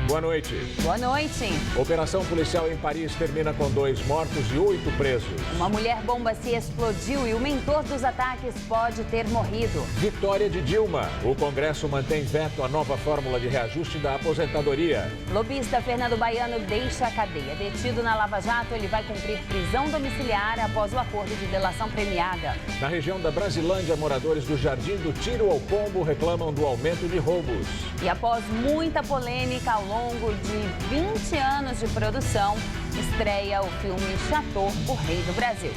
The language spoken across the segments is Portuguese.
Boa noite. Boa noite. Operação policial em Paris termina com 2 mortos e 8 presos. Uma mulher-bomba se explodiu e o mentor dos ataques pode ter morrido. Vitória de Dilma. O Congresso mantém veto à nova fórmula de reajuste da aposentadoria. Lobista Fernando Baiano deixa a cadeia. Detido na Lava Jato, ele vai cumprir prisão domiciliar após o acordo de delação premiada. Na região da Brasilândia, moradores do Jardim do Tiro ao Pombo reclamam do aumento de roubos. E após muita polêmica ao longo de 20 anos de produção, estreia o filme Chateau, o Rei do Brasil.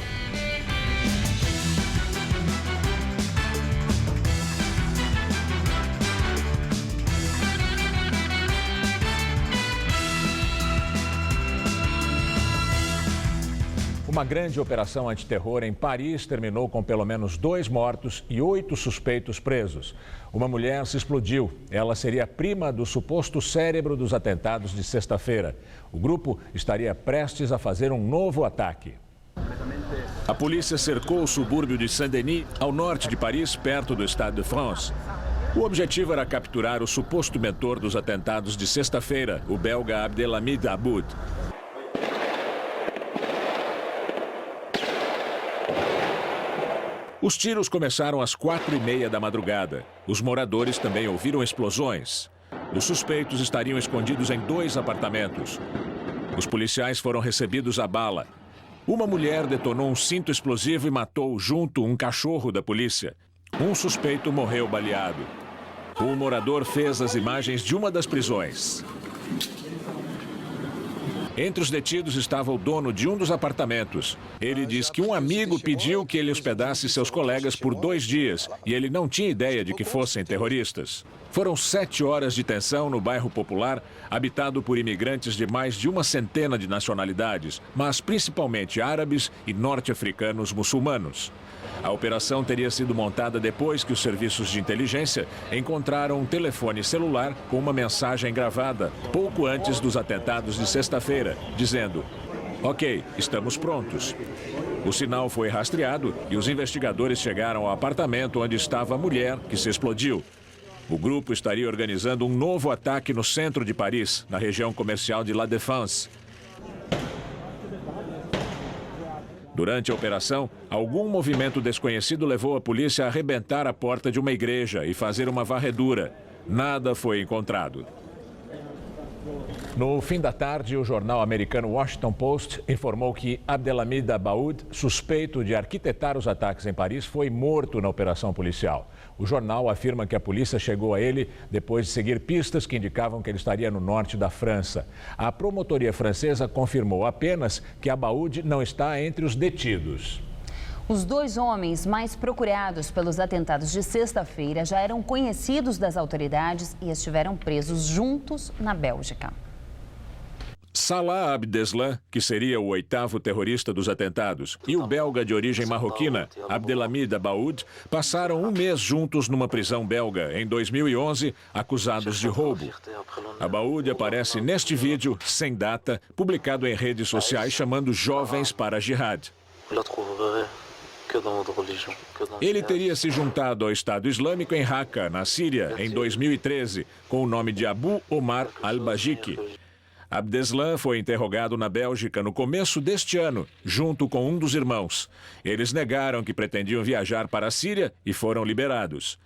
Uma grande operação antiterror em Paris terminou com pelo menos 2 mortos e 8 suspeitos presos. Uma mulher se explodiu. Ela seria prima do suposto cérebro dos atentados de sexta-feira. O grupo estaria prestes a fazer um novo ataque. A polícia cercou o subúrbio de Saint-Denis, ao norte de Paris, perto do Stade de France. O objetivo era capturar o suposto mentor dos atentados de sexta-feira, o belga Abdelhamid Aboud. Os tiros começaram às 4h30 da madrugada. Os moradores também ouviram explosões. Os suspeitos estariam escondidos em 2 apartamentos. Os policiais foram recebidos a bala. Uma mulher detonou um cinto explosivo e matou junto um cachorro da polícia. Um suspeito morreu baleado. Um morador fez as imagens de uma das prisões. Entre os detidos estava o dono de um dos apartamentos. Ele diz que um amigo pediu que ele hospedasse seus colegas por 2 dias e ele não tinha ideia de que fossem terroristas. Foram 7 horas de tensão no bairro popular, habitado por imigrantes de mais de uma centena de nacionalidades, mas principalmente árabes e norte-africanos muçulmanos. A operação teria sido montada depois que os serviços de inteligência encontraram um telefone celular com uma mensagem gravada, pouco antes dos atentados de sexta-feira, dizendo: "Ok, estamos prontos." O sinal foi rastreado e os investigadores chegaram ao apartamento onde estava a mulher que se explodiu. O grupo estaria organizando um novo ataque no centro de Paris, na região comercial de La Défense. Durante a operação, algum movimento desconhecido levou a polícia a arrebentar a porta de uma igreja e fazer uma varredura. Nada foi encontrado. No fim da tarde, o jornal americano Washington Post informou que Abdelhamid Aboud, suspeito de arquitetar os ataques em Paris, foi morto na operação policial. O jornal afirma que a polícia chegou a ele depois de seguir pistas que indicavam que ele estaria no norte da França. A promotoria francesa confirmou apenas que Aboud não está entre os detidos. Os 2 homens mais procurados pelos atentados de sexta-feira já eram conhecidos das autoridades e estiveram presos juntos na Bélgica. Salah Abdeslam, que seria o 8º terrorista dos atentados, e o belga de origem marroquina, Abdelhamid Aboud, passaram 1 mês juntos numa prisão belga em 2011, acusados de roubo. Aboud aparece neste vídeo, sem data, publicado em redes sociais chamando jovens para a jihad. Ele teria se juntado ao Estado Islâmico em Raqqa, na Síria, em 2013, com o nome de Abu Omar al-Bajiki. Abdeslam foi interrogado na Bélgica no começo deste ano, junto com um dos irmãos. Eles negaram que pretendiam viajar para a Síria e foram liberados.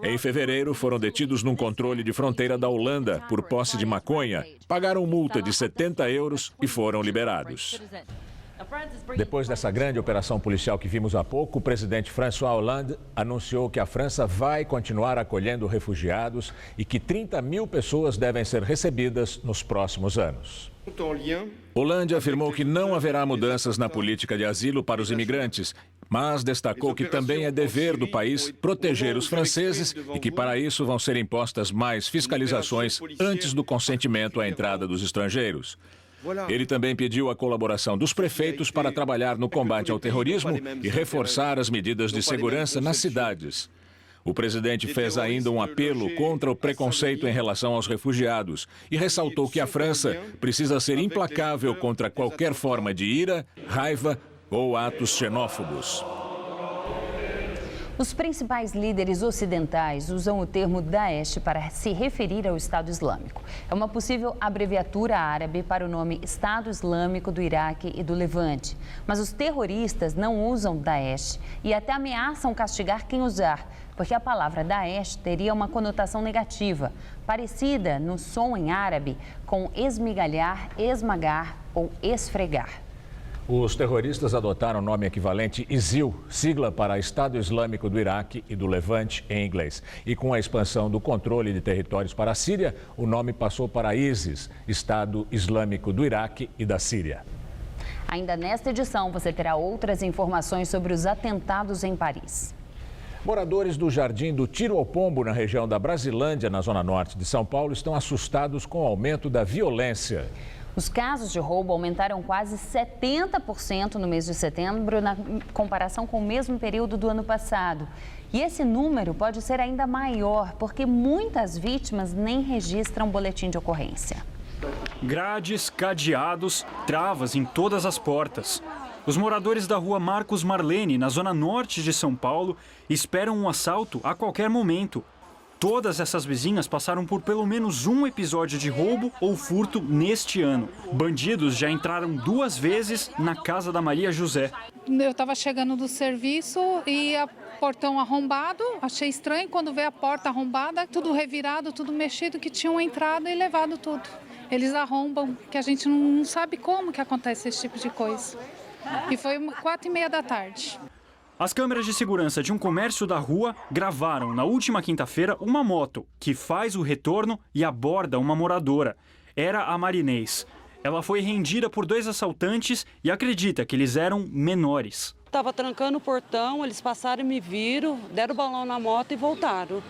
Em fevereiro, foram detidos num controle de fronteira da Holanda por posse de maconha, pagaram multa de 70 euros e foram liberados. Depois dessa grande operação policial que vimos há pouco, o presidente François Hollande anunciou que a França vai continuar acolhendo refugiados e que 30.000 pessoas devem ser recebidas nos próximos anos. Hollande afirmou que não haverá mudanças na política de asilo para os imigrantes, mas destacou que também é dever do país proteger os franceses e que para isso vão ser impostas mais fiscalizações antes do consentimento à entrada dos estrangeiros. Ele também pediu a colaboração dos prefeitos para trabalhar no combate ao terrorismo e reforçar as medidas de segurança nas cidades. O presidente fez ainda um apelo contra o preconceito em relação aos refugiados e ressaltou que a França precisa ser implacável contra qualquer forma de ira, raiva ou atos xenófobos. Os principais líderes ocidentais usam o termo Daesh para se referir ao Estado Islâmico. É uma possível abreviatura árabe para o nome Estado Islâmico do Iraque e do Levante. Mas os terroristas não usam Daesh e até ameaçam castigar quem usar, porque a palavra Daesh teria uma conotação negativa, parecida no som em árabe com esmigalhar, esmagar ou esfregar. Os terroristas adotaram o nome equivalente ISIL, sigla para Estado Islâmico do Iraque e do Levante em inglês. E com a expansão do controle de territórios para a Síria, o nome passou para ISIS, Estado Islâmico do Iraque e da Síria. Ainda nesta edição, você terá outras informações sobre os atentados em Paris. Moradores do Jardim do Tiro ao Pombo, na região da Brasilândia, na zona norte de São Paulo, estão assustados com o aumento da violência. Os casos de roubo aumentaram quase 70% no mês de setembro, na comparação com o mesmo período do ano passado. E esse número pode ser ainda maior, porque muitas vítimas nem registram boletim de ocorrência. Grades, cadeados, travas em todas as portas. Os moradores da rua Marcos Marlene, na zona norte de São Paulo, esperam um assalto a qualquer momento. Todas essas vizinhas passaram por pelo menos um episódio de roubo ou furto neste ano. Bandidos já entraram 2 vezes na casa da Maria José. Eu estava chegando do serviço e o portão arrombado. Achei estranho quando veio a porta arrombada, tudo revirado, tudo mexido, que tinham entrado e levado tudo. Eles arrombam, que a gente não sabe como que acontece esse tipo de coisa. E foi 4h30 da tarde. As câmeras de segurança de um comércio da rua gravaram na última quinta-feira uma moto que faz o retorno e aborda uma moradora. Era a Marinês. Ela foi rendida por 2 assaltantes e acredita que eles eram menores. Estava trancando o portão, eles passaram e me viram, deram o balão na moto e voltaram.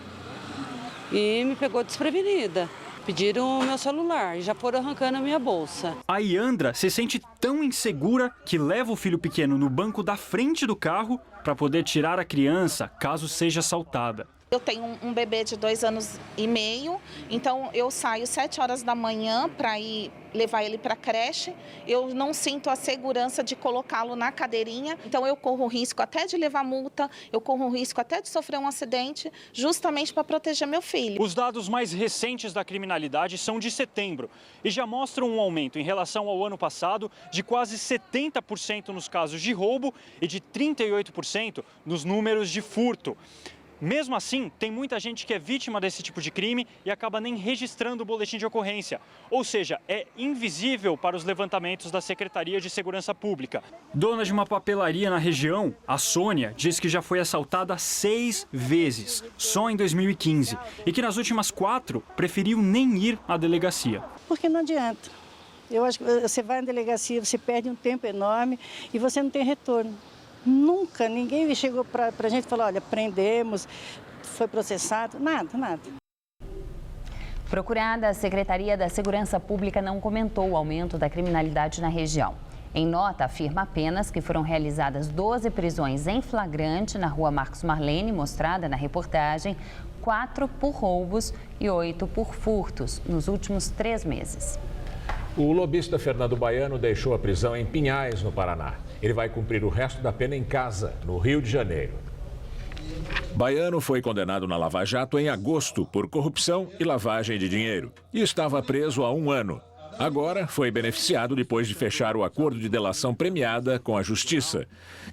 E me pegou desprevenida. Pediram o meu celular e já foram arrancando a minha bolsa. A Iandra se sente tão insegura que leva o filho pequeno no banco da frente do carro para poder tirar a criança caso seja assaltada. Eu tenho um bebê de 2 anos e meio, então eu saio 7 horas da manhã para ir levar ele para a creche. Eu não sinto a segurança de colocá-lo na cadeirinha, então eu corro o risco até de levar multa, eu corro o risco até de sofrer um acidente, justamente para proteger meu filho. Os dados mais recentes da criminalidade são de setembro e já mostram um aumento em relação ao ano passado de quase 70% nos casos de roubo e de 38% nos números de furto. Mesmo assim, tem muita gente que é vítima desse tipo de crime e acaba nem registrando o boletim de ocorrência. Ou seja, é invisível para os levantamentos da Secretaria de Segurança Pública. Dona de uma papelaria na região, a Sônia, diz que já foi assaltada 6 vezes, só em 2015. E que nas últimas 4, preferiu nem ir à delegacia. Porque não adianta. Eu acho que você vai na delegacia, você perde um tempo enorme e você não tem retorno. Nunca, ninguém chegou para a gente e falou, olha, prendemos, foi processado, nada. Procurada, a Secretaria da Segurança Pública não comentou o aumento da criminalidade na região. Em nota, afirma apenas que foram realizadas 12 prisões em flagrante na rua Marcos Marlene, mostrada na reportagem, 4 por roubos e 8 por furtos nos últimos 3 meses. O lobista Fernando Baiano deixou a prisão em Pinhais, no Paraná. Ele vai cumprir o resto da pena em casa, no Rio de Janeiro. Baiano foi condenado na Lava Jato em agosto por corrupção e lavagem de dinheiro e estava preso há 1 ano. Agora foi beneficiado depois de fechar o acordo de delação premiada com a Justiça.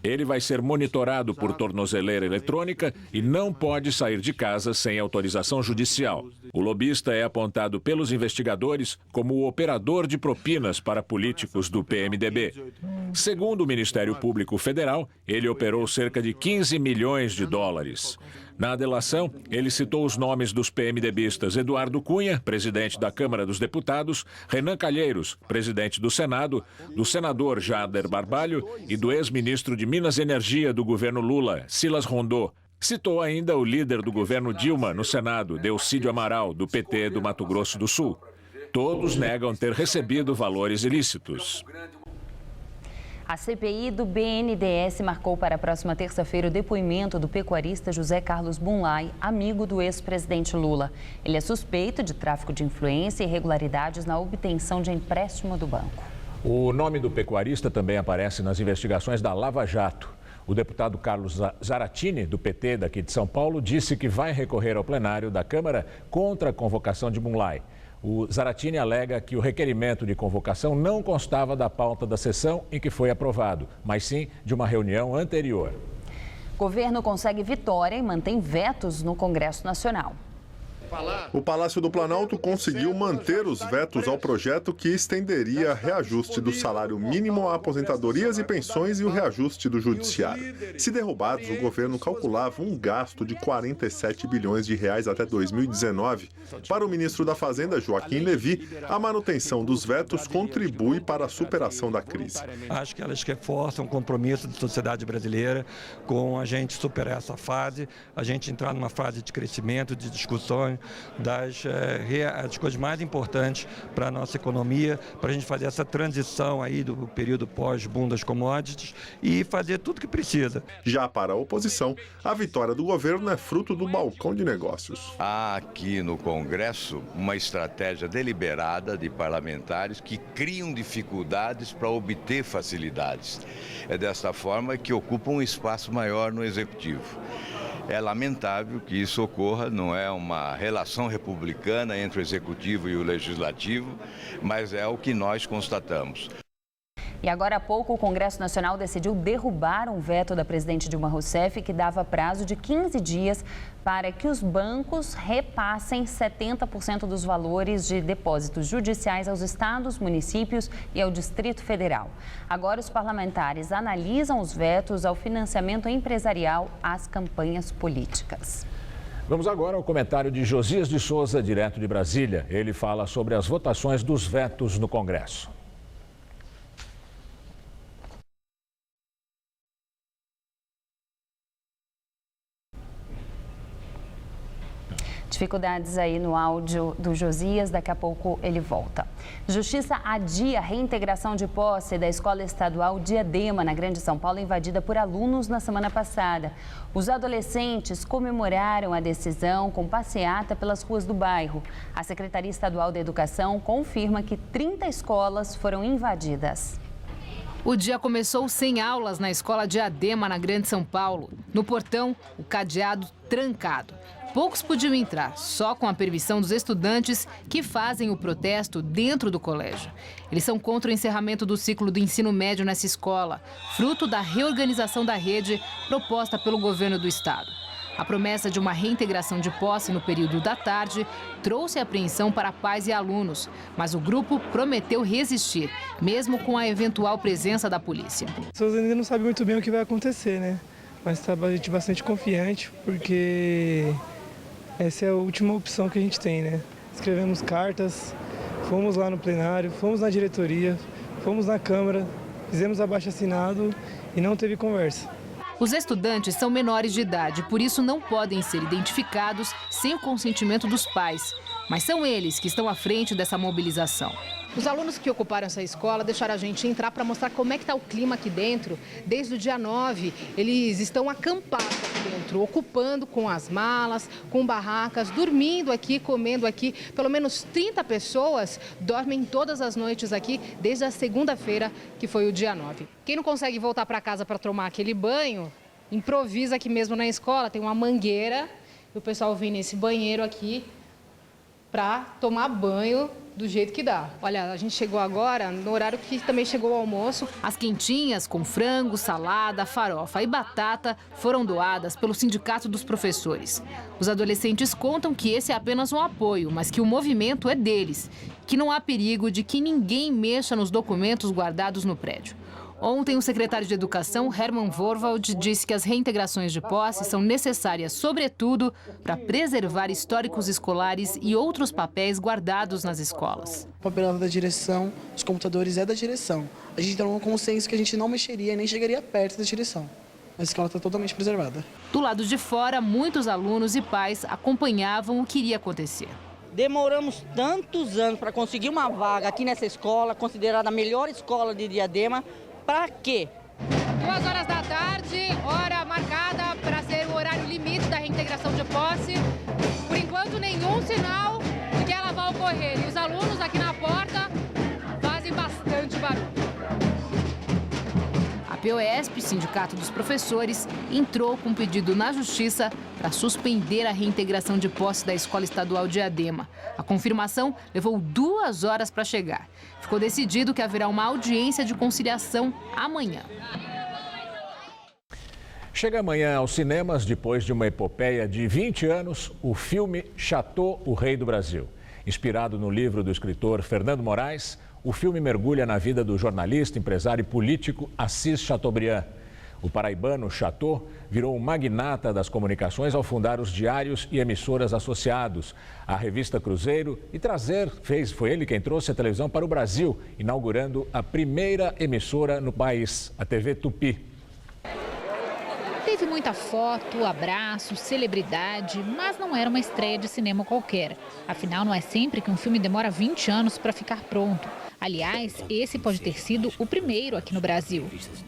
Ele vai ser monitorado por tornozeleira eletrônica e não pode sair de casa sem autorização judicial. O lobista é apontado pelos investigadores como o operador de propinas para políticos do PMDB. Segundo o Ministério Público Federal, ele operou cerca de 15 milhões de dólares. Na delação, ele citou os nomes dos PMDBistas Eduardo Cunha, presidente da Câmara dos Deputados, Renan Calheiros, presidente do Senado, do senador Jader Barbalho e do ex-ministro de Minas e Energia do governo Lula, Silas Rondô. Citou ainda o líder do governo Dilma no Senado, Delcídio Amaral, do PT do Mato Grosso do Sul. Todos negam ter recebido valores ilícitos. A CPI do BNDES marcou para a próxima terça-feira o depoimento do pecuarista José Carlos Bunlai, amigo do ex-presidente Lula. Ele é suspeito de tráfico de influência e irregularidades na obtenção de empréstimo do banco. O nome do pecuarista também aparece nas investigações da Lava Jato. O deputado Carlos Zaratini, do PT daqui de São Paulo, disse que vai recorrer ao plenário da Câmara contra a convocação de Mulay. O Zaratini alega que o requerimento de convocação não constava da pauta da sessão em que foi aprovado, mas sim de uma reunião anterior. O governo consegue vitória e mantém vetos no Congresso Nacional. O Palácio do Planalto conseguiu manter os vetos ao projeto que estenderia reajuste do salário mínimo a aposentadorias e pensões e o reajuste do judiciário. Se derrubados, o governo calculava um gasto de 47 bilhões de reais até 2019. Para o ministro da Fazenda, Joaquim Levy, a manutenção dos vetos contribui para a superação da crise. Acho que elas reforçam o compromisso da sociedade brasileira com a gente superar essa fase, a gente entrar numa fase de crescimento, de discussões, das coisas mais importantes para a nossa economia, para a gente fazer essa transição aí do período pós-boom das commodities e fazer tudo que precisa. Já para a oposição, a vitória do governo é fruto do balcão de negócios. Há aqui no Congresso uma estratégia deliberada de parlamentares que criam dificuldades para obter facilidades. É desta forma que ocupam um espaço maior no Executivo. É lamentável que isso ocorra, não é uma relação republicana entre o Executivo e o Legislativo, mas é o que nós constatamos. E agora há pouco, o Congresso Nacional decidiu derrubar um veto da presidente Dilma Rousseff que dava prazo de 15 dias para que os bancos repassem 70% dos valores de depósitos judiciais aos estados, municípios e ao Distrito Federal. Agora, os parlamentares analisam os vetos ao financiamento empresarial às campanhas políticas. Vamos agora ao comentário de Josias de Souza, direto de Brasília. Ele fala sobre as votações dos vetos no Congresso. Dificuldades aí no áudio do Josias, daqui a pouco ele volta. Justiça adia a reintegração de posse da Escola Estadual Diadema, na Grande São Paulo, invadida por alunos na semana passada. Os adolescentes comemoraram a decisão com passeata pelas ruas do bairro. A Secretaria Estadual da Educação confirma que 30 escolas foram invadidas. O dia começou sem aulas na Escola Diadema, na Grande São Paulo. No portão, o cadeado trancado. Poucos podiam entrar, só com a permissão dos estudantes que fazem o protesto dentro do colégio. Eles são contra o encerramento do ciclo do ensino médio nessa escola, fruto da reorganização da rede proposta pelo governo do estado. A promessa de uma reintegração de posse no período da tarde trouxe apreensão para pais e alunos, mas o grupo prometeu resistir, mesmo com a eventual presença da polícia. As pessoas ainda não sabem muito bem o que vai acontecer, né? Mas está bastante confiante, porque essa é a última opção que a gente tem, né? Escrevemos cartas, fomos lá no plenário, fomos na diretoria, fomos na Câmara, fizemos abaixo-assinado e não teve conversa. Os estudantes são menores de idade, por isso não podem ser identificados sem o consentimento dos pais. Mas são eles que estão à frente dessa mobilização. Os alunos que ocuparam essa escola deixaram a gente entrar para mostrar como é que está o clima aqui dentro. Desde o dia 9, eles estão acampados aqui dentro, ocupando com as malas, com barracas, dormindo aqui, comendo aqui. Pelo menos 30 pessoas dormem todas as noites aqui, desde a segunda-feira, que foi o dia 9. Quem não consegue voltar para casa para tomar aquele banho, improvisa aqui mesmo na escola. Tem uma mangueira e o pessoal vem nesse banheiro aqui para tomar banho do jeito que dá. Olha, a gente chegou agora no horário que também chegou o almoço. As quentinhas com frango, salada, farofa e batata foram doadas pelo Sindicato dos Professores. Os adolescentes contam que esse é apenas um apoio, mas que o movimento é deles, que não há perigo de que ninguém mexa nos documentos guardados no prédio. Ontem, o secretário de Educação, Hermann Vorwald, disse que as reintegrações de posse são necessárias, sobretudo, para preservar históricos escolares e outros papéis guardados nas escolas. O papel da direção, os computadores é da direção. A gente tem um consenso que a gente não mexeria nem chegaria perto da direção. A escola está totalmente preservada. Do lado de fora, muitos alunos e pais acompanhavam o que iria acontecer. Demoramos tantos anos para conseguir uma vaga aqui nessa escola, considerada a melhor escola de Diadema. Para quê? 2 horas da tarde, hora marcada para ser o horário limite da reintegração de posse. Por enquanto, nenhum sinal de que ela vai ocorrer. E os alunos aqui na porta fazem bastante barulho. CEPEOESP, Sindicato dos Professores, entrou com um pedido na Justiça para suspender a reintegração de posse da Escola Estadual Diadema. A confirmação levou 2 horas para chegar. Ficou decidido que haverá uma audiência de conciliação amanhã. Chega amanhã aos cinemas, depois de uma epopeia de 20 anos, o filme Chateau, o Rei do Brasil. Inspirado no livro do escritor Fernando Moraes, o filme mergulha na vida do jornalista, empresário e político Assis Chateaubriand. O paraibano Chateau virou um magnata das comunicações ao fundar os diários e emissoras associados à revista Cruzeiro e foi ele quem trouxe a televisão para o Brasil, inaugurando a primeira emissora no país, a TV Tupi. Teve muita foto, abraço, celebridade, mas não era uma estreia de cinema qualquer. Afinal, não é sempre que um filme demora 20 anos para ficar pronto. Aliás, esse pode ter sido o primeiro aqui no Brasil.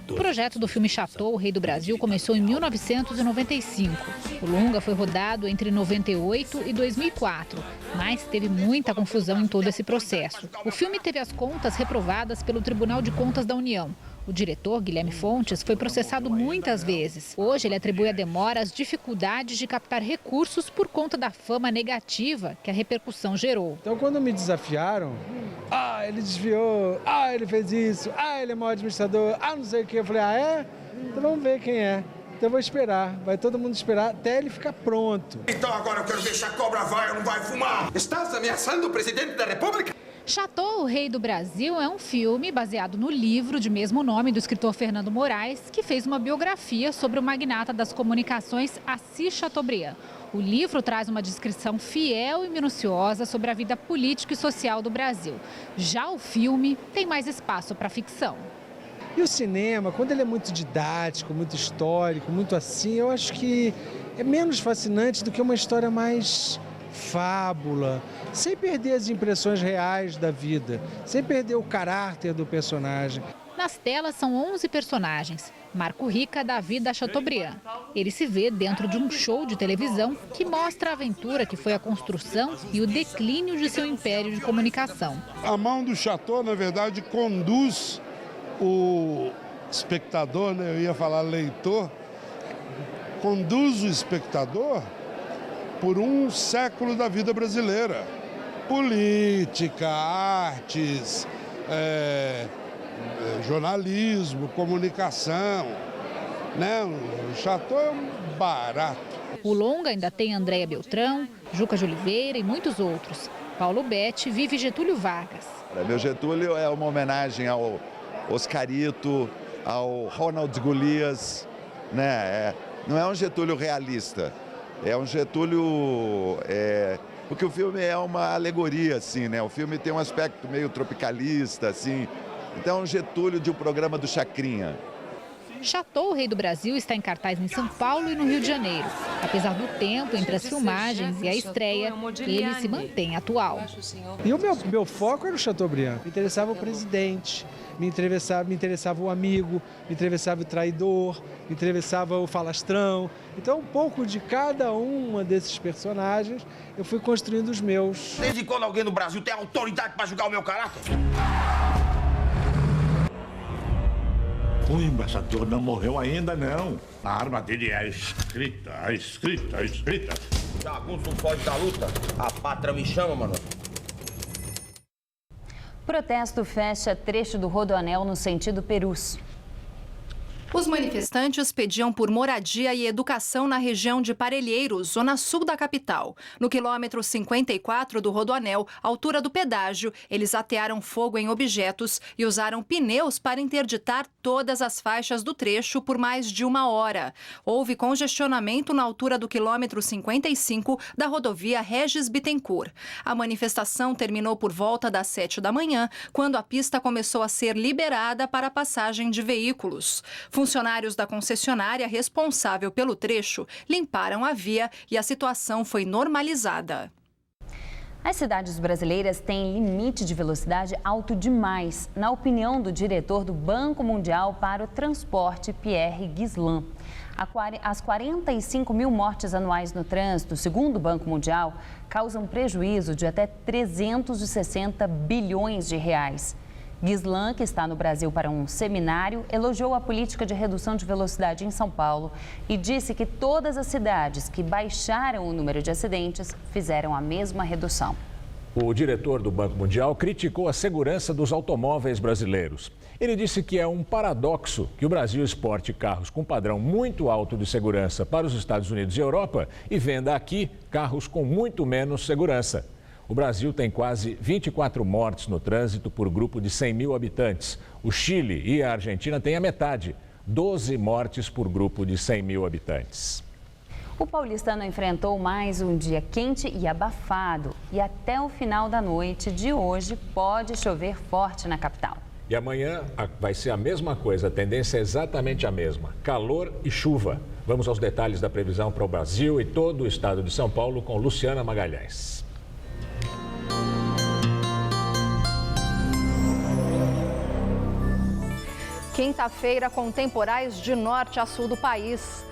O projeto do filme Chateau, o Rei do Brasil, começou em 1995. O longa foi rodado entre 98 e 2004, mas teve muita confusão em todo esse processo. O filme teve as contas reprovadas pelo Tribunal de Contas da União. O diretor, Guilherme Fontes, foi processado muitas vezes. Hoje, ele atribui a demora às dificuldades de captar recursos por conta da fama negativa que a repercussão gerou. Então, quando me desafiaram, ele desviou, ele fez isso, ele é mau administrador, não sei o que. Eu falei, é? Então vamos ver quem é. Então eu vou esperar, vai todo mundo esperar até ele ficar pronto. Então agora eu quero ver se a cobra vai ou não vai fumar. Estás ameaçando o presidente da República? Chateau, o Rei do Brasil, é um filme baseado no livro de mesmo nome do escritor Fernando Moraes, que fez uma biografia sobre o magnata das comunicações Assis Chateaubriand. O livro traz uma descrição fiel e minuciosa sobre a vida política e social do Brasil. Já o filme tem mais espaço para ficção. E o cinema, quando ele é muito didático, muito histórico, muito assim, eu acho que é menos fascinante do que uma história mais fábula, sem perder as impressões reais da vida, sem perder o caráter do personagem. Nas telas são 11 personagens. Marco Rica dá vida a Chateaubriand. Ele se vê dentro de um show de televisão que mostra a aventura que foi a construção e o declínio de seu império de comunicação. A mão do Chateau, na verdade, conduz o espectador, eu ia falar leitor, conduz o espectador por um século da vida brasileira. Política, artes, jornalismo, comunicação. O Chateau é um barato. O longa ainda tem Andréa Beltrão, Juca de Oliveira e muitos outros. Paulo Betti vive Getúlio Vargas. Meu Getúlio é uma homenagem ao Oscarito, ao Ronald Golias, não é um Getúlio realista. É um Getúlio, porque o filme é uma alegoria, assim, O filme tem um aspecto meio tropicalista, assim. Então é um Getúlio de um programa do Chacrinha. Chateau, o Rei do Brasil, está em cartaz em São Paulo e no Rio de Janeiro. Apesar do tempo entre as filmagens e a estreia, ele se mantém atual. E o meu foco era o Chateaubriand. Me interessava o presidente, me interessava o amigo, me interessava o traidor, me interessava o falastrão. Então, um pouco de cada uma desses personagens, eu fui construindo os meus. Desde quando alguém no Brasil tem autoridade para julgar o meu caráter? O embaixador não morreu ainda, não. A arma dele é escrita. Jagunço não pode dar luta. A pátria me chama, mano. Protesto fecha trecho do Rodoanel no sentido Perus. Os manifestantes pediam por moradia e educação na região de Parelheiros, zona sul da capital. No quilômetro 54 do Rodoanel, altura do pedágio, eles atearam fogo em objetos e usaram pneus para interditar todas as faixas do trecho por mais de 1 hora. Houve congestionamento na altura do quilômetro 55 da rodovia Regis Bittencourt. A manifestação terminou por volta das 7 da manhã, quando a pista começou a ser liberada para a passagem de veículos. Funcionários da concessionária responsável pelo trecho limparam a via e a situação foi normalizada. As cidades brasileiras têm limite de velocidade alto demais, na opinião do diretor do Banco Mundial para o Transporte, Pierre Gislan. As 45 mil mortes anuais no trânsito, segundo o Banco Mundial, causam prejuízo de até 360 bilhões de reais. Guislan, que está no Brasil para um seminário, elogiou a política de redução de velocidade em São Paulo e disse que todas as cidades que baixaram o número de acidentes fizeram a mesma redução. O diretor do Banco Mundial criticou a segurança dos automóveis brasileiros. Ele disse que é um paradoxo que o Brasil exporte carros com padrão muito alto de segurança para os Estados Unidos e Europa e venda aqui carros com muito menos segurança. O Brasil tem quase 24 mortes no trânsito por grupo de 100 mil habitantes. O Chile e a Argentina têm a metade, 12 mortes por grupo de 100 mil habitantes. O paulistano enfrentou mais um dia quente e abafado e até o final da noite de hoje pode chover forte na capital. E amanhã vai ser a mesma coisa, a tendência é exatamente a mesma, calor e chuva. Vamos aos detalhes da previsão para o Brasil e todo o estado de São Paulo com Luciana Magalhães. Quinta-feira com temporais de norte a sul do país.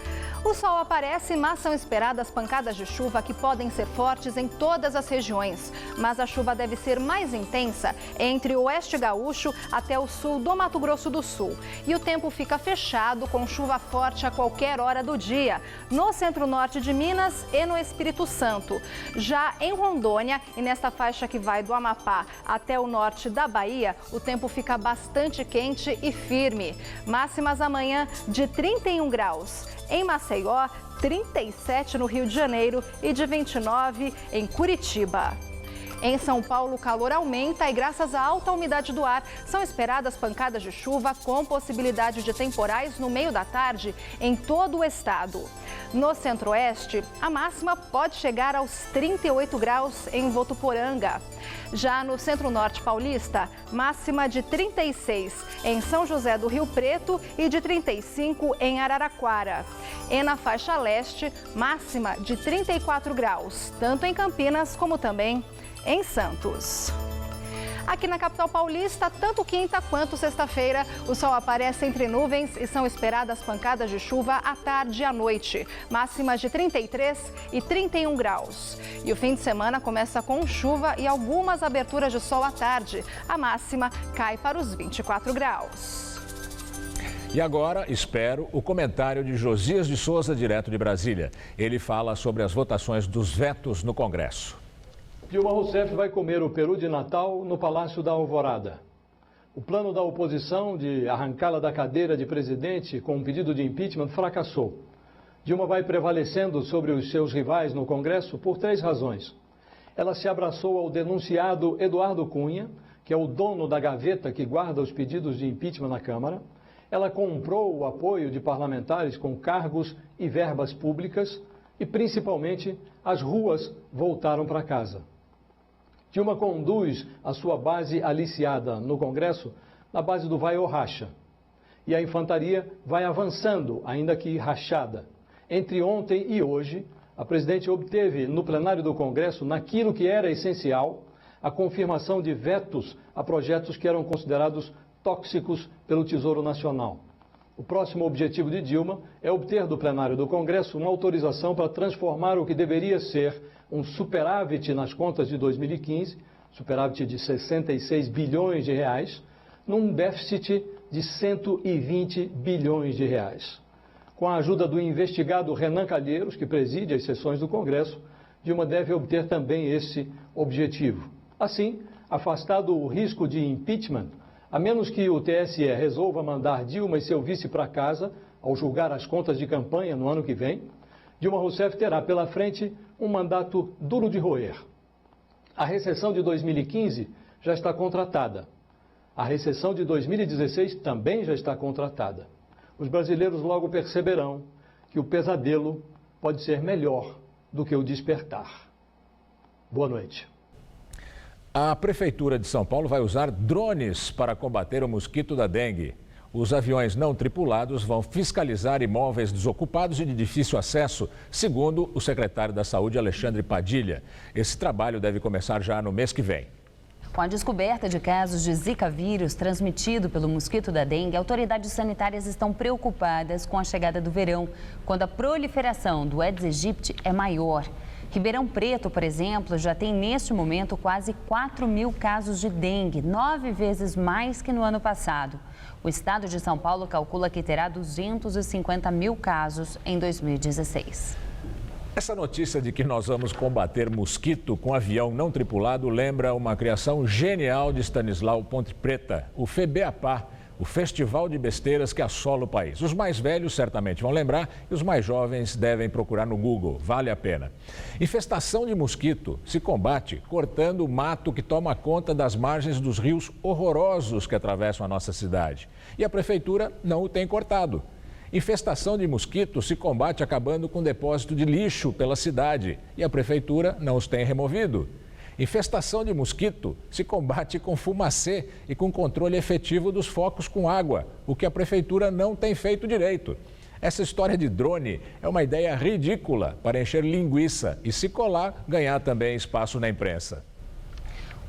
O sol aparece, mas são esperadas pancadas de chuva que podem ser fortes em todas as regiões. Mas a chuva deve ser mais intensa entre o oeste gaúcho até o sul do Mato Grosso do Sul. E o tempo fica fechado com chuva forte a qualquer hora do dia, no centro-norte de Minas e no Espírito Santo. Já em Rondônia e nesta faixa que vai do Amapá até o norte da Bahia, o tempo fica bastante quente e firme. Máximas amanhã de 31 graus. Em Maceió, 37 no Rio de Janeiro e de 29 em Curitiba. Em São Paulo, o calor aumenta e, graças à alta umidade do ar, são esperadas pancadas de chuva com possibilidade de temporais no meio da tarde em todo o estado. No centro-oeste, a máxima pode chegar aos 38 graus em Votuporanga. Já no centro-norte paulista, máxima de 36 em São José do Rio Preto e de 35 em Araraquara. E na faixa leste, máxima de 34 graus, tanto em Campinas como também em Santos. Aqui na capital paulista, tanto quinta quanto sexta-feira, o sol aparece entre nuvens e são esperadas pancadas de chuva à tarde e à noite, máximas de 33 e 31 graus. E o fim de semana começa com chuva e algumas aberturas de sol à tarde. A máxima cai para os 24 graus. E agora, espero, o comentário de Josias de Souza, direto de Brasília. Ele fala sobre as votações dos vetos no Congresso. Dilma Rousseff vai comer o peru de Natal no Palácio da Alvorada. O plano da oposição de arrancá-la da cadeira de presidente com um pedido de impeachment fracassou. Dilma vai prevalecendo sobre os seus rivais no Congresso por 3 razões. Ela se abraçou ao denunciado Eduardo Cunha, que é o dono da gaveta que guarda os pedidos de impeachment na Câmara. Ela comprou o apoio de parlamentares com cargos e verbas públicas e, principalmente, as ruas voltaram para casa. Dilma conduz a sua base aliciada no Congresso na base do vai ou racha. E a infantaria vai avançando, ainda que rachada. Entre ontem e hoje, a presidente obteve no plenário do Congresso, naquilo que era essencial, a confirmação de vetos a projetos que eram considerados tóxicos pelo Tesouro Nacional. O próximo objetivo de Dilma é obter do plenário do Congresso uma autorização para transformar o que deveria ser um superávit nas contas de 2015, superávit de 66 bilhões de reais, num déficit de 120 bilhões de reais. Com a ajuda do investigado Renan Calheiros, que preside as sessões do Congresso, Dilma deve obter também esse objetivo. Assim, afastado o risco de impeachment, a menos que o TSE resolva mandar Dilma e seu vice para casa ao julgar as contas de campanha no ano que vem, Dilma Rousseff terá pela frente um mandato duro de roer. A recessão de 2015 já está contratada. A recessão de 2016 também já está contratada. Os brasileiros logo perceberão que o pesadelo pode ser melhor do que o despertar. Boa noite. A Prefeitura de São Paulo vai usar drones para combater o mosquito da dengue. Os aviões não tripulados vão fiscalizar imóveis desocupados e de difícil acesso, segundo o secretário da Saúde, Alexandre Padilha. Esse trabalho deve começar já no mês que vem. Com a descoberta de casos de Zika vírus transmitido pelo mosquito da dengue, autoridades sanitárias estão preocupadas com a chegada do verão, quando a proliferação do Aedes aegypti é maior. Ribeirão Preto, por exemplo, já tem neste momento quase 4.000 casos de dengue, 9 vezes mais que no ano passado. O estado de São Paulo calcula que terá 250.000 casos em 2016. Essa notícia de que nós vamos combater mosquito com avião não tripulado lembra uma criação genial de Stanislau Ponte Preta, o FEBEAPA, o festival de besteiras que assola o país. Os mais velhos certamente vão lembrar e os mais jovens devem procurar no Google, vale a pena. Infestação de mosquito se combate cortando o mato que toma conta das margens dos rios horrorosos que atravessam a nossa cidade. E a prefeitura não o tem cortado. Infestação de mosquito se combate acabando com o depósito de lixo pela cidade e a prefeitura não os tem removido. Infestação de mosquito se combate com fumacê e com controle efetivo dos focos com água, o que a prefeitura não tem feito direito. Essa história de drone é uma ideia ridícula para encher linguiça e, se colar, ganhar também espaço na imprensa.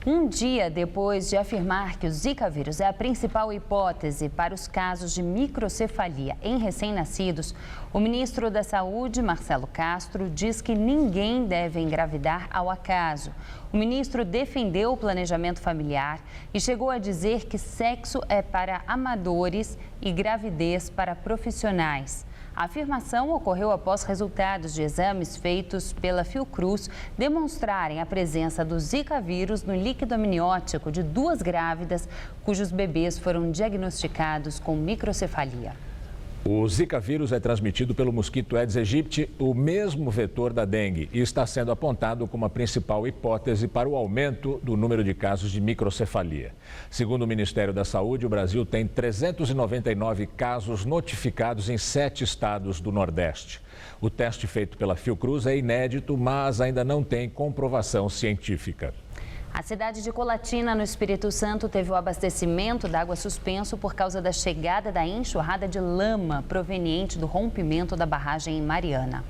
Um dia depois de afirmar que o Zika vírus é a principal hipótese para os casos de microcefalia em recém-nascidos, o ministro da Saúde, Marcelo Castro, diz que ninguém deve engravidar ao acaso. O ministro defendeu o planejamento familiar e chegou a dizer que sexo é para amadores e gravidez para profissionais. A afirmação ocorreu após resultados de exames feitos pela Fiocruz demonstrarem a presença do Zika vírus no líquido amniótico de 2 grávidas cujos bebês foram diagnosticados com microcefalia. O Zika vírus é transmitido pelo mosquito Aedes aegypti, o mesmo vetor da dengue, e está sendo apontado como a principal hipótese para o aumento do número de casos de microcefalia. Segundo o Ministério da Saúde, o Brasil tem 399 casos notificados em 7 estados do Nordeste. O teste feito pela Fiocruz é inédito, mas ainda não tem comprovação científica. A cidade de Colatina, no Espírito Santo, teve o abastecimento da água suspenso por causa da chegada da enxurrada de lama proveniente do rompimento da barragem em Mariana.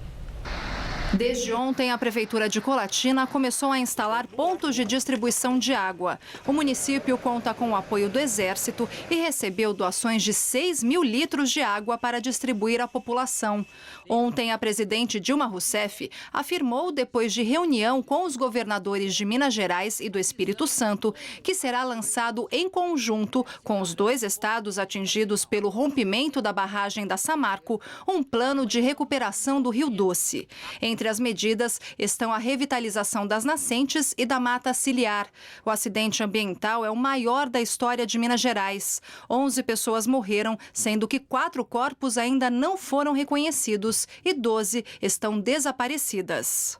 Desde ontem, a Prefeitura de Colatina começou a instalar pontos de distribuição de água. O município conta com o apoio do Exército e recebeu doações de 6.000 litros de água para distribuir à população. Ontem, a presidente Dilma Rousseff afirmou, depois de reunião com os governadores de Minas Gerais e do Espírito Santo, que será lançado em conjunto com os 2 estados atingidos pelo rompimento da barragem da Samarco, um plano de recuperação do Rio Doce. Entre as medidas estão a revitalização das nascentes e da mata ciliar. O acidente ambiental é o maior da história de Minas Gerais. 11 pessoas morreram, sendo que 4 corpos ainda não foram reconhecidos e 12 estão desaparecidas.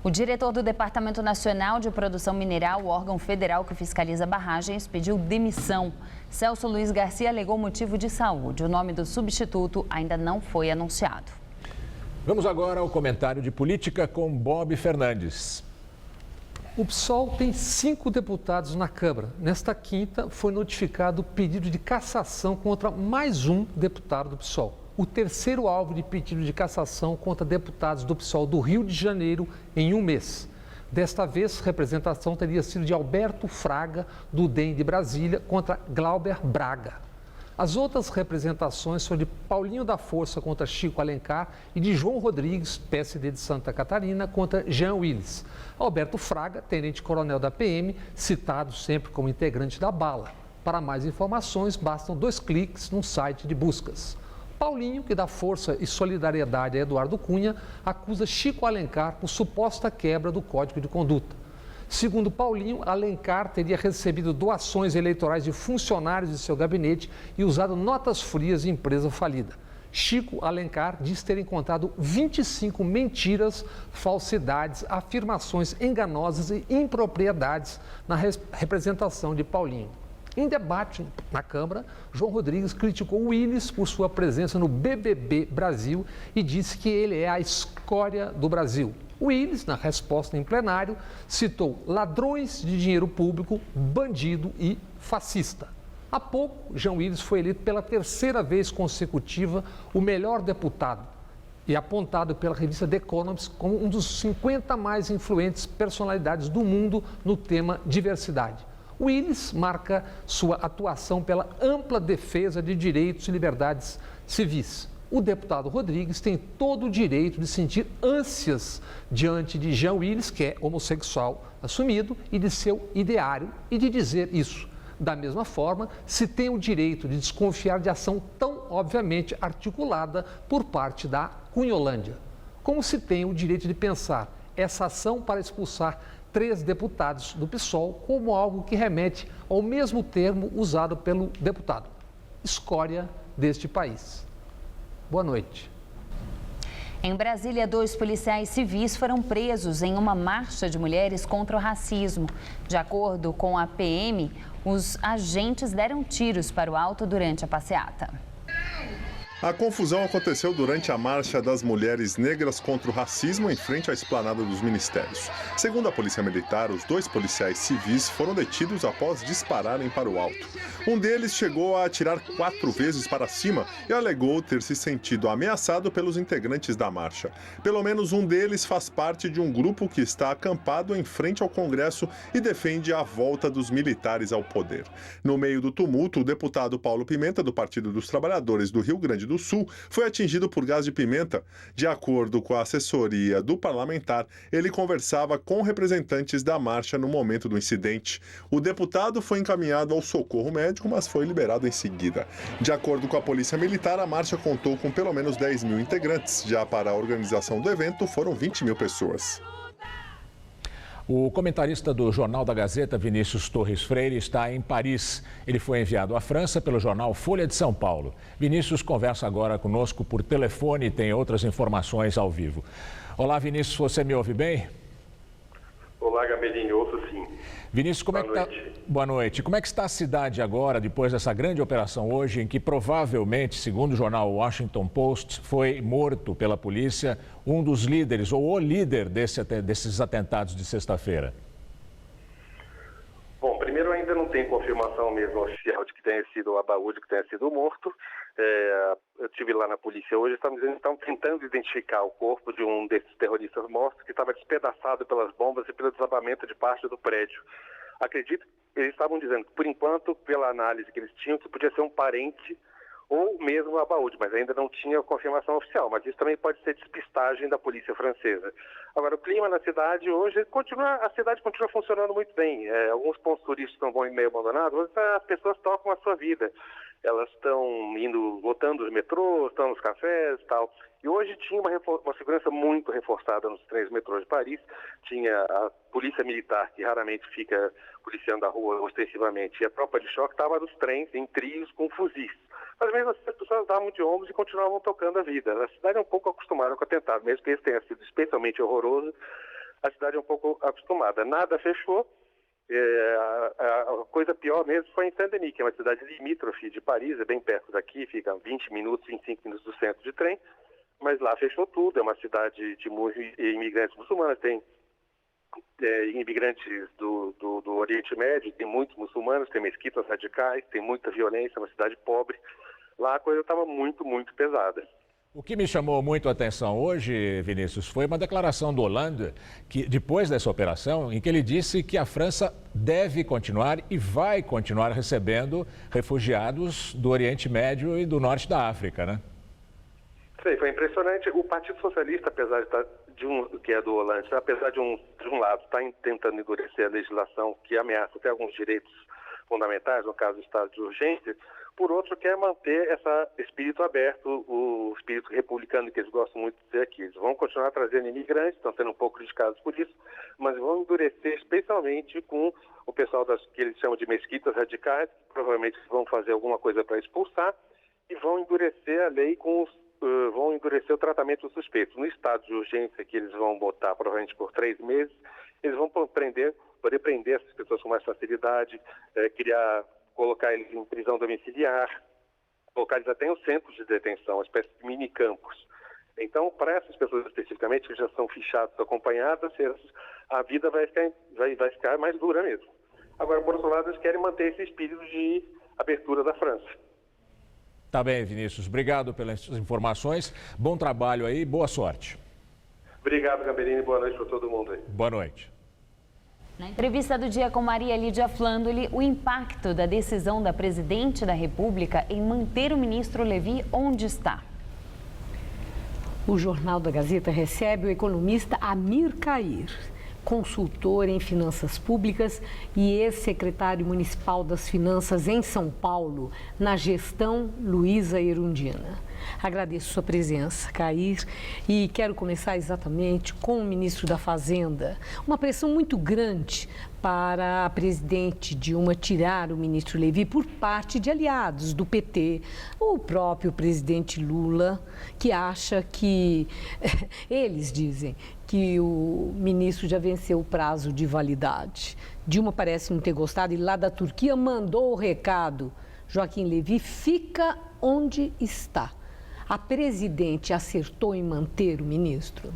O diretor do Departamento Nacional de Produção Mineral, o órgão federal que fiscaliza barragens, pediu demissão. Celso Luiz Garcia alegou motivo de saúde. O nome do substituto ainda não foi anunciado. Vamos agora ao comentário de política com Bob Fernandes. O PSOL tem 5 deputados na Câmara. Nesta quinta, foi notificado o pedido de cassação contra mais um deputado do PSOL. O terceiro alvo de pedido de cassação contra deputados do PSOL do Rio de Janeiro em um mês. Desta vez, a representação teria sido de Alberto Fraga, do DEM de Brasília, contra Glauber Braga. As outras representações são de Paulinho da Força contra Chico Alencar e de João Rodrigues, PSD de Santa Catarina, contra Jean Willis. Alberto Fraga, tenente-coronel da PM, citado sempre como integrante da Bala. Para mais informações, bastam 2 cliques no site de buscas. Paulinho, que dá força e solidariedade a Eduardo Cunha, acusa Chico Alencar por suposta quebra do Código de Conduta. Segundo Paulinho, Alencar teria recebido doações eleitorais de funcionários de seu gabinete e usado notas frias de empresa falida. Chico Alencar diz ter encontrado 25 mentiras, falsidades, afirmações enganosas e impropriedades na representação de Paulinho. Em debate na Câmara, João Rodrigues criticou Willis por sua presença no BBB Brasil e disse que ele é a escória do Brasil. Willis, na resposta em plenário, citou ladrões de dinheiro público, bandido e fascista. Há pouco, Jean Willis foi eleito pela 3ª vez consecutiva o melhor deputado e apontado pela revista The Economist como um dos 50 mais influentes personalidades do mundo no tema diversidade. Willis marca sua atuação pela ampla defesa de direitos e liberdades civis. o deputado Rodrigues tem todo o direito de sentir ânsias diante de Jean Willis, que é homossexual assumido, e de seu ideário, e de dizer isso. Da mesma forma, se tem o direito de desconfiar de ação tão obviamente articulada por parte da Cunholândia, como se tem o direito de pensar essa ação para expulsar 3 deputados do PSOL como algo que remete ao mesmo termo usado pelo deputado: escória deste país. Boa noite. Em Brasília, 2 policiais civis foram presos em uma marcha de mulheres contra o racismo. De acordo com a PM, os agentes deram tiros para o alto durante a passeata. A confusão aconteceu durante a Marcha das Mulheres Negras contra o Racismo em frente à esplanada dos ministérios. Segundo a Polícia Militar, os 2 policiais civis foram detidos após dispararem para o alto. Um deles chegou a atirar 4 vezes para cima e alegou ter se sentido ameaçado pelos integrantes da marcha. Pelo menos um deles faz parte de um grupo que está acampado em frente ao Congresso e defende a volta dos militares ao poder. No meio do tumulto, o deputado Paulo Pimenta, do Partido dos Trabalhadores do Rio Grande do Sul, foi atingido por gás de pimenta. De acordo com a assessoria do parlamentar, ele conversava com representantes da marcha no momento do incidente. O deputado foi encaminhado ao socorro médico, mas foi liberado em seguida. De acordo com a Polícia Militar, a marcha contou com pelo menos 10 mil integrantes. Já para a organização do evento, foram 20 mil pessoas. O comentarista do Jornal da Gazeta, Vinícius Torres Freire, está em Paris. Ele foi enviado à França pelo jornal Folha de São Paulo. Vinícius conversa agora conosco por telefone e tem outras informações ao vivo. Olá, Vinícius, você me ouve bem? Olá, Gamberini, ouço sim. Vinícius, como Boa noite. Como é que está a cidade agora, depois dessa grande operação hoje, em que provavelmente, segundo o jornal Washington Post, foi morto pela polícia um dos líderes, ou o líder desses atentados de sexta-feira? Bom, primeiro ainda não tem confirmação mesmo oficial de que tenha sido o Abaúde, que tenha sido morto. Eu estive lá na polícia hoje, estão tentando identificar o corpo de um desses terroristas mortos que estava despedaçado pelas bombas e pelo desabamento de parte do prédio. Acredito que eles estavam dizendo que, por enquanto, pela análise que eles tinham, que podia ser um parente ou mesmo o Abaúde, mas ainda não tinha confirmação oficial. Mas isso também pode ser despistagem da polícia francesa. Agora, o clima na cidade hoje, a cidade continua funcionando muito bem. Alguns pontos turísticos estão meio abandonados, mas as pessoas tocam a sua vida. Elas estão lotando os metrôs, estão nos cafés e tal. E hoje tinha uma segurança muito reforçada nos 3 metrôs de Paris. Tinha a polícia militar, que raramente fica policiando a rua ostensivamente, e a tropa de choque estava nos trens, em trios, com fuzis. Mas mesmo assim, as pessoas davam de ombros e continuavam tocando a vida. A cidade é um pouco acostumada com o atentado, mesmo que esse tenha sido especialmente horroroso, a cidade é um pouco acostumada. Nada fechou. A coisa pior mesmo foi em Saint-Denis, que é uma cidade limítrofe de Paris, é bem perto daqui, fica 25 minutos do centro de trem, mas lá fechou tudo, é uma cidade de muitos imigrantes muçulmanos, tem imigrantes do Oriente Médio, tem muitos muçulmanos, tem mesquitas radicais, tem muita violência, é uma cidade pobre, lá a coisa estava muito, muito pesada. O que me chamou muito a atenção hoje, Vinícius, foi uma declaração do Hollande, que depois dessa operação, em que ele disse que a França deve continuar e vai continuar recebendo refugiados do Oriente Médio e do Norte da África, né? Sim, foi impressionante. O Partido Socialista, apesar que é do Hollande, apesar de um lado estar tentando endurecer a legislação que ameaça até alguns direitos fundamentais, no caso do estado de urgência, por outro quer manter esse espírito aberto, o espírito republicano que eles gostam muito de dizer aqui. Eles vão continuar trazendo imigrantes, estão sendo um pouco criticados por isso, mas vão endurecer especialmente com o pessoal que eles chamam de mesquitas radicais, que provavelmente vão fazer alguma coisa para expulsar, e vão endurecer a lei vão endurecer o tratamento dos suspeitos. No estado de urgência que eles vão botar provavelmente por 3 meses, eles vão poder prender essas pessoas com mais facilidade, colocar eles em prisão domiciliar, colocar eles até em um centro de detenção, uma espécie de mini-campos. Então, para essas pessoas especificamente, que já são fichadas, acompanhadas, a vida vai ficar mais dura mesmo. Agora, por outro lado, eles querem manter esse espírito de abertura da França. Tá bem, Vinícius. Obrigado pelas informações. Bom trabalho aí, boa sorte. Obrigado, Gamberini. Boa noite para todo mundo aí. Boa noite. Na entrevista do dia com Maria Lídia Flandoli, o impacto da decisão da presidente da República em manter o ministro Levi onde está. O Jornal da Gazeta recebe o economista Amir Cair, consultor em finanças públicas e ex-secretário municipal das Finanças em São Paulo, na gestão Luísa Erundina. Agradeço sua presença, Cair, e quero começar exatamente com o ministro da Fazenda. Uma pressão muito grande para a presidente Dilma tirar o ministro Levi por parte de aliados do PT, o próprio presidente Lula, que acha que, eles dizem, que o ministro já venceu o prazo de validade. Dilma parece não ter gostado e lá da Turquia mandou o recado: Joaquim Levy fica onde está. A presidente acertou em manter o ministro?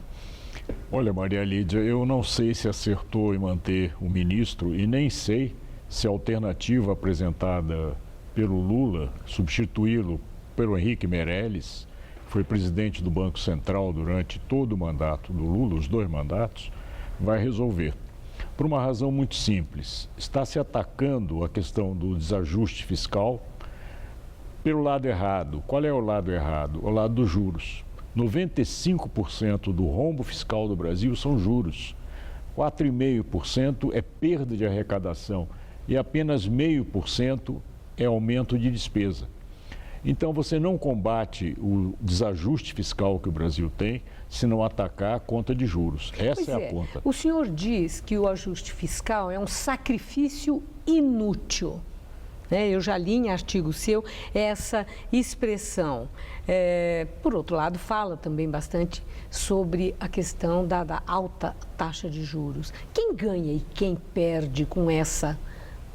Olha, Maria Lídia, eu não sei se acertou em manter o ministro e nem sei se a alternativa apresentada pelo Lula, substituí-lo pelo Henrique Meirelles, que foi presidente do Banco Central durante todo o mandato do Lula, os 2 mandatos, vai resolver. Por uma razão muito simples: está se atacando a questão do desajuste fiscal pelo lado errado. Qual é o lado errado? O lado dos juros. 95% do rombo fiscal do Brasil são juros. 4,5% é perda de arrecadação e apenas 0,5% é aumento de despesa. Então você não combate o desajuste fiscal que o Brasil tem se não atacar a conta de juros. Essa é a conta. O senhor diz que o ajuste fiscal é um sacrifício inútil. Eu já li em artigo seu essa expressão. Por outro lado, fala também bastante sobre a questão da alta taxa de juros. Quem ganha e quem perde com essa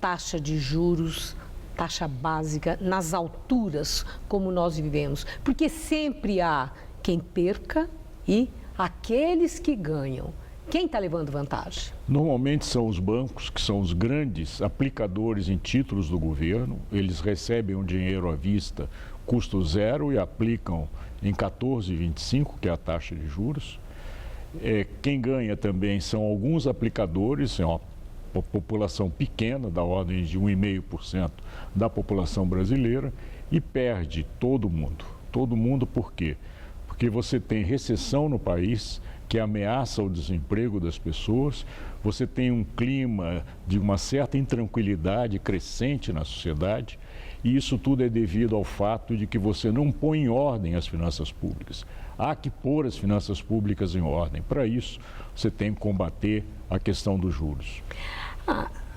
taxa de juros, taxa básica, nas alturas como nós vivemos? Porque sempre há quem perca e aqueles que ganham. Quem está levando vantagem? Normalmente são os bancos, que são os grandes aplicadores em títulos do governo. Eles recebem o dinheiro à vista, custo zero, e aplicam em 14,25, que é a taxa de juros. Quem ganha também são alguns aplicadores, é uma população pequena, da ordem de 1,5% da população brasileira, e perde todo mundo. Todo mundo por quê? Porque você tem recessão no país, que ameaça o desemprego das pessoas, você tem um clima de uma certa intranquilidade crescente na sociedade, e isso tudo é devido ao fato de que você não põe em ordem as finanças públicas. Há que pôr as finanças públicas em ordem. Para isso, você tem que combater a questão dos juros.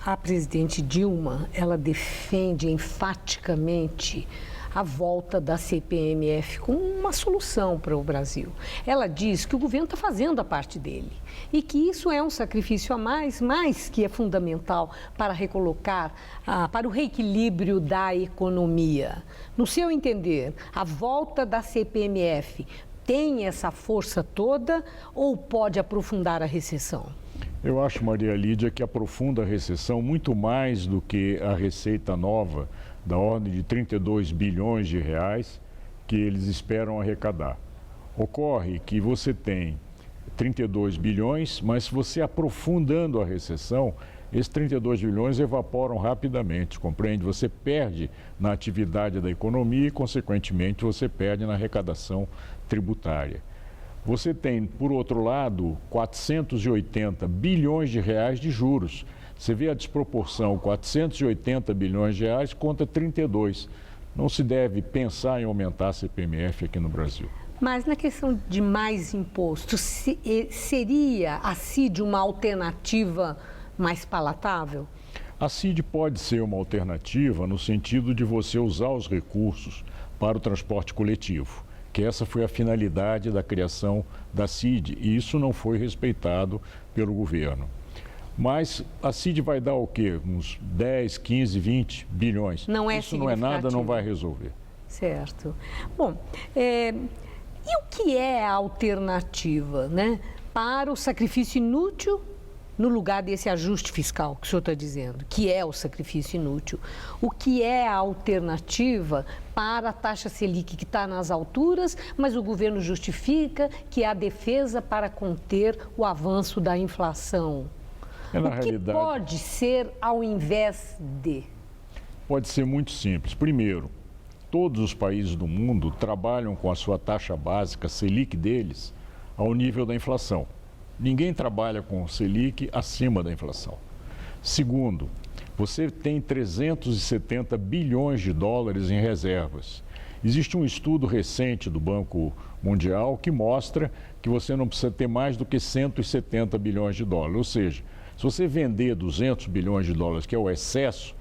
A presidente Dilma, ela defende enfaticamente a volta da CPMF como uma solução para o Brasil. Ela diz que o governo está fazendo a parte dele e que isso é um sacrifício a mais, mas que é fundamental para recolocar, para o reequilíbrio da economia. No seu entender, a volta da CPMF tem essa força toda ou pode aprofundar a recessão? Eu acho, Maria Lídia, que aprofunda a recessão muito mais do que a receita nova, da ordem de 32 bilhões de reais que eles esperam arrecadar. Ocorre que você tem 32 bilhões, mas se você aprofundando a recessão, esses 32 bilhões evaporam rapidamente, compreende? Você perde na atividade da economia e, consequentemente, você perde na arrecadação tributária. Você tem, por outro lado, 480 bilhões de reais de juros. Você vê a desproporção, 480 bilhões de reais contra 32. Não se deve pensar em aumentar a CPMF aqui no Brasil. Mas na questão de mais imposto, seria a CID uma alternativa mais palatável? A CID pode ser uma alternativa no sentido de você usar os recursos para o transporte coletivo, que essa foi a finalidade da criação da CID, e isso não foi respeitado pelo governo. Mas a CID vai dar o quê? Uns 10, 15, 20 bilhões. Não é isso não é nada, não vai resolver. Certo. Bom, e o que é a alternativa, né, para o sacrifício inútil no lugar desse ajuste fiscal que o senhor está dizendo, que é o sacrifício inútil? O que é a alternativa para a taxa Selic que está nas alturas, mas o governo justifica que é a defesa para conter o avanço da inflação? O que pode ser ao invés de? Pode ser muito simples. Primeiro, Todos os países do mundo trabalham com a sua taxa básica, Selic deles, ao nível da inflação. Ninguém trabalha com Selic acima da inflação. Segundo, você tem 370 bilhões de dólares em reservas. Existe um estudo recente do Banco Mundial que mostra que você não precisa ter mais do que 170 bilhões de dólares. Ou seja, se você vender 200 bilhões de dólares, que é o excesso,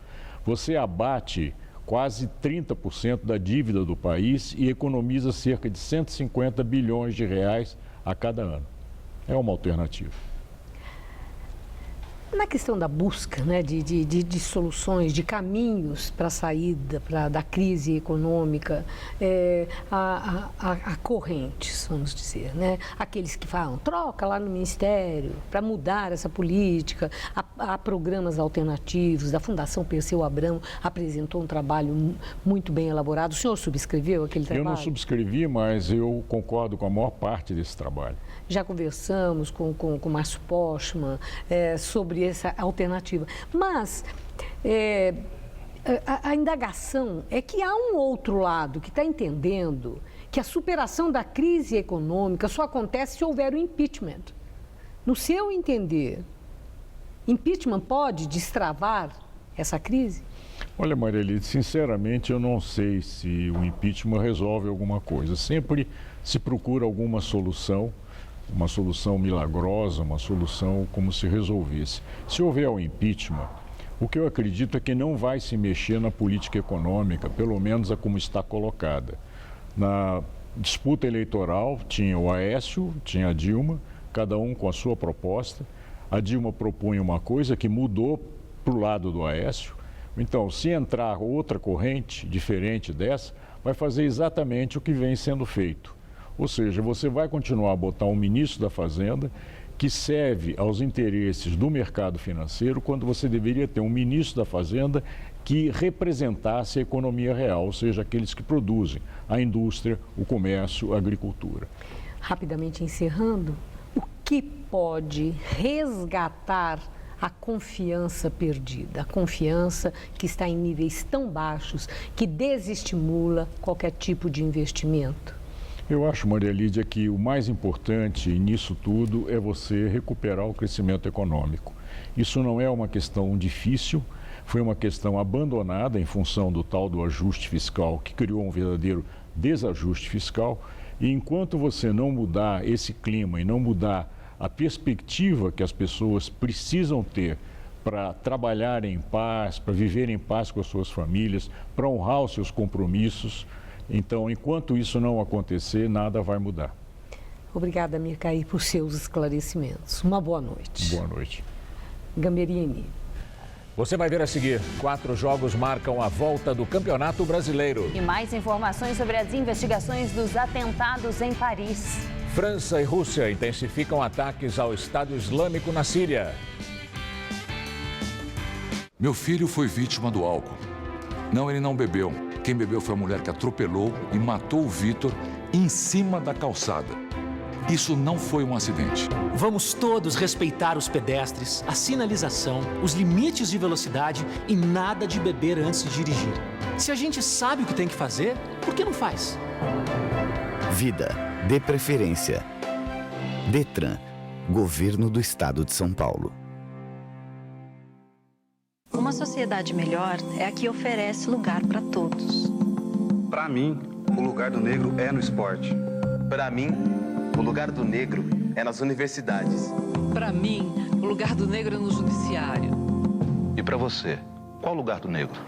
você abate quase 30% da dívida do país e economiza cerca de 150 bilhões de reais a cada ano. É uma alternativa. Na questão da busca, né, de soluções, de caminhos para a saída da crise econômica, há correntes, vamos dizer, né? Aqueles que falam, troca lá no Ministério para mudar essa política, há programas alternativos, a Fundação Perseu Abramo apresentou um trabalho muito bem elaborado. O senhor subscreveu aquele trabalho? Eu não subscrevi, mas eu concordo com a maior parte desse trabalho. Já conversamos com o Márcio Postman sobre essa alternativa. Mas a indagação é que há um outro lado que está entendendo que a superação da crise econômica só acontece se houver o impeachment. No seu entender, impeachment pode destravar essa crise? Olha, Maria Elide, sinceramente eu não sei se o impeachment resolve alguma coisa. Sempre se procura alguma solução, uma solução milagrosa, uma solução como se resolvesse. Se houver o impeachment, o que eu acredito é que não vai se mexer na política econômica, pelo menos a como está colocada. Na disputa eleitoral tinha o Aécio, tinha a Dilma, cada um com a sua proposta. A Dilma propunha uma coisa que mudou para o lado do Aécio. Então, se entrar outra corrente diferente dessa, vai fazer exatamente o que vem sendo feito. Ou seja, você vai continuar a botar um ministro da Fazenda que serve aos interesses do mercado financeiro, quando você deveria ter um ministro da Fazenda que representasse a economia real, ou seja, aqueles que produzem, a indústria, o comércio, a agricultura. Rapidamente encerrando, o que pode resgatar a confiança perdida, a confiança que está em níveis tão baixos que desestimula qualquer tipo de investimento? Eu acho, Maria Lídia, que o mais importante nisso tudo é você recuperar o crescimento econômico. Isso não é uma questão difícil, foi uma questão abandonada em função do tal do ajuste fiscal, que criou um verdadeiro desajuste fiscal. E enquanto você não mudar esse clima e não mudar a perspectiva que as pessoas precisam ter para trabalhar em paz, para viver em paz com as suas famílias, para honrar os seus compromissos, então, enquanto isso não acontecer, nada vai mudar. Obrigada, Mircair, por seus esclarecimentos. Uma boa noite. Boa noite. Gamberini. Você vai ver a seguir. 4 jogos marcam a volta do Campeonato Brasileiro. E mais informações sobre as investigações dos atentados em Paris. França e Rússia intensificam ataques ao Estado Islâmico na Síria. Meu filho foi vítima do álcool. Não, ele não bebeu. Quem bebeu foi a mulher que atropelou e matou o Vitor em cima da calçada. Isso não foi um acidente. Vamos todos respeitar os pedestres, a sinalização, os limites de velocidade e nada de beber antes de dirigir. Se a gente sabe o que tem que fazer, por que não faz? Vida, dê preferência. Detran, Governo do Estado de São Paulo. Uma sociedade melhor é a que oferece lugar para todos. Para mim, o lugar do negro é no esporte. Para mim, o lugar do negro é nas universidades. Para mim, o lugar do negro é no judiciário. E para você, qual o lugar do negro?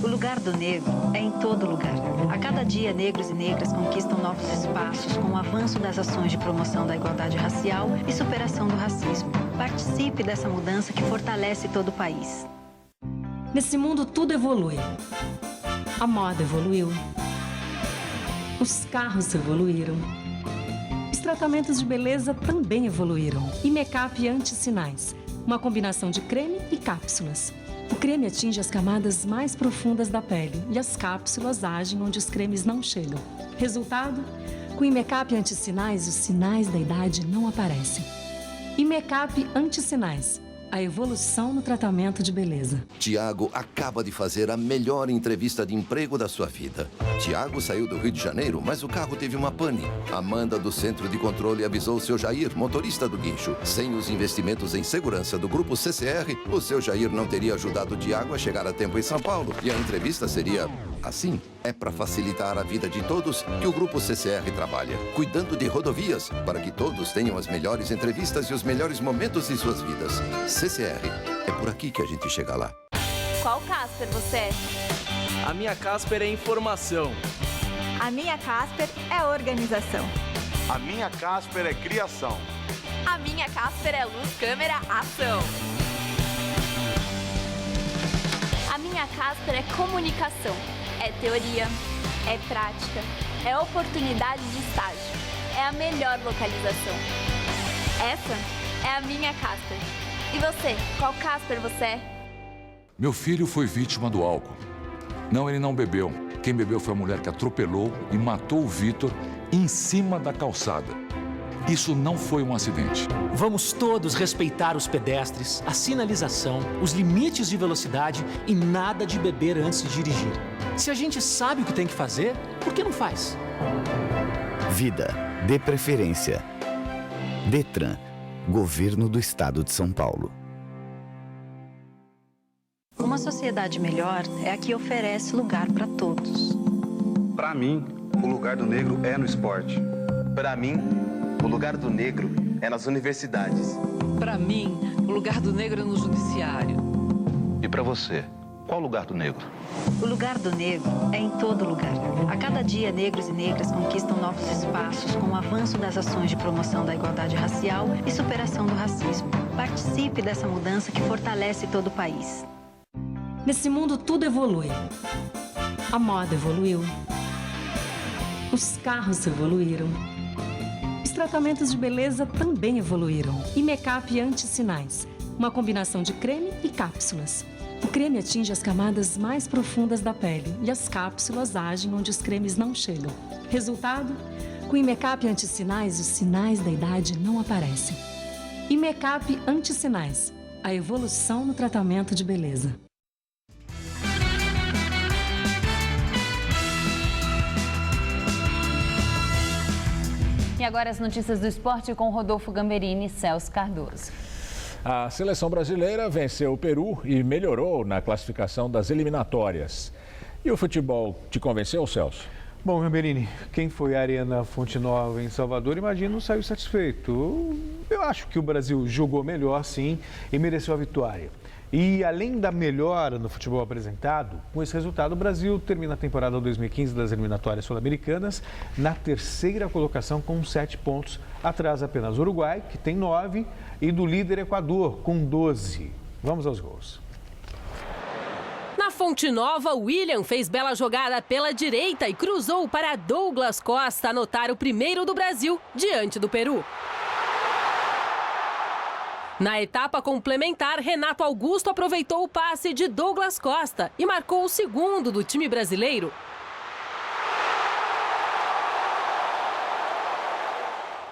O lugar do negro é em todo lugar. A cada dia, negros e negras conquistam novos espaços com o avanço das ações de promoção da igualdade racial e superação do racismo. Participe dessa mudança que fortalece todo o país. Nesse mundo tudo evolui. A moda evoluiu. Os carros evoluíram. Os tratamentos de beleza também evoluíram. E make-up anti-sinais. Uma combinação de creme e cápsulas. O creme atinge as camadas mais profundas da pele e as cápsulas agem onde os cremes não chegam. Resultado? Com o make-up anti-sinais, os sinais da idade não aparecem. E make-up anti-sinais. A evolução no tratamento de beleza. Tiago acaba de fazer a melhor entrevista de emprego da sua vida. Tiago saiu do Rio de Janeiro, mas o carro teve uma pane. Amanda, do Centro de Controle, avisou o seu Jair, motorista do guincho. Sem os investimentos em segurança do Grupo CCR, o seu Jair não teria ajudado o Tiago a chegar a tempo em São Paulo. E a entrevista seria assim. É para facilitar a vida de todos que o Grupo CCR trabalha, cuidando de rodovias, para que todos tenham as melhores entrevistas e os melhores momentos de suas vidas. CCR, é por aqui que a gente chega lá. Qual Casper você é? A minha Casper é informação. A minha Casper é organização. A minha Casper é criação. A minha Casper é luz, câmera, ação. A minha Casper é comunicação. É teoria, é prática, é oportunidade de estágio. É a melhor localização. Essa é a minha Casper. E você, qual Casper você é? Meu filho foi vítima do álcool. Não, ele não bebeu. Quem bebeu foi a mulher que atropelou e matou o Vitor em cima da calçada. Isso não foi um acidente. Vamos todos respeitar os pedestres, a sinalização, os limites de velocidade e nada de beber antes de dirigir. Se a gente sabe o que tem que fazer, por que não faz? Vida, dê preferência. Detran, Governo do Estado de São Paulo. Uma sociedade melhor é a que oferece lugar para todos. Para mim, o lugar do negro é no esporte. Para mim, o lugar do negro é nas universidades. Para mim, o lugar do negro é no judiciário. E para você, qual o lugar do negro? O lugar do negro é em todo lugar. A cada dia, negros e negras conquistam novos espaços com o avanço das ações de promoção da igualdade racial e superação do racismo. Participe dessa mudança que fortalece todo o país. Nesse mundo tudo evolui. A moda evoluiu. Os carros evoluíram. Os tratamentos de beleza também evoluíram. E make-up anti-sinais. Uma combinação de creme e cápsulas. O creme atinge as camadas mais profundas da pele e as cápsulas agem onde os cremes não chegam. Resultado? Com o make-up anti-sinais, os sinais da idade não aparecem. E make-up anti-sinais. A evolução no tratamento de beleza. E agora as notícias do esporte com Rodolfo Gamberini e Celso Cardoso. A seleção brasileira venceu o Peru e melhorou na classificação das eliminatórias. E o futebol te convenceu, Celso? Bom, Gamberini, quem foi à Arena Fonte Nova em Salvador, imagino, saiu satisfeito. Eu acho que o Brasil jogou melhor, sim, e mereceu a vitória. E além da melhora no futebol apresentado, com esse resultado, o Brasil termina a temporada 2015 das eliminatórias sul-americanas na terceira colocação com 7 pontos, atrás apenas do Uruguai, que tem 9, e do líder Equador, com 12. Vamos aos gols. Na Fonte Nova, William fez bela jogada pela direita e cruzou para Douglas Costa anotar o primeiro do Brasil diante do Peru. Na etapa complementar, Renato Augusto aproveitou o passe de Douglas Costa e marcou o segundo do time brasileiro.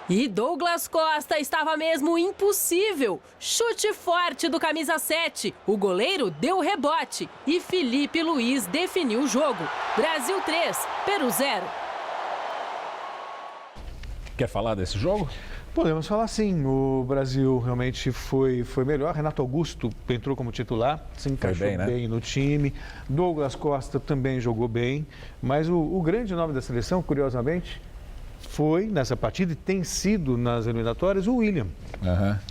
E Douglas Costa estava mesmo impossível. Chute forte do camisa 7. O goleiro deu rebote e Felipe Luiz definiu o jogo. Brasil 3, Peru 0. Quer falar desse jogo? Podemos falar sim, o Brasil realmente foi melhor. Renato Augusto entrou como titular, se encaixou bem no time. Douglas Costa também jogou bem, mas o grande nome da seleção, curiosamente, foi nessa partida e tem sido nas eliminatórias o William.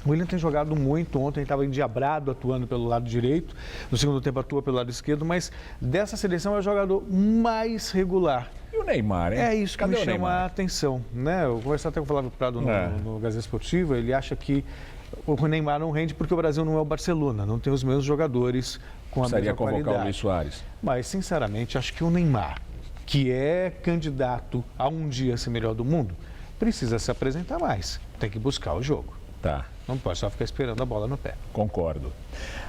O William tem jogado muito, ontem estava endiabrado atuando pelo lado direito, no segundo tempo atua pelo lado esquerdo, mas dessa seleção é o jogador mais regular. E o Neymar, hein? É isso que me chama a atenção, né? Eu conversei até com o Flávio Prado no Gazeta Esportiva, ele acha que o Neymar não rende porque o Brasil não é o Barcelona, não tem os mesmos jogadores com a mesma qualidade. Precisaria convocar o Luiz Soares. Mas, sinceramente, acho que o Neymar, que é candidato a um dia ser melhor do mundo, precisa se apresentar mais, tem que buscar o jogo. Tá. Não pode só ficar esperando a bola no pé. Concordo.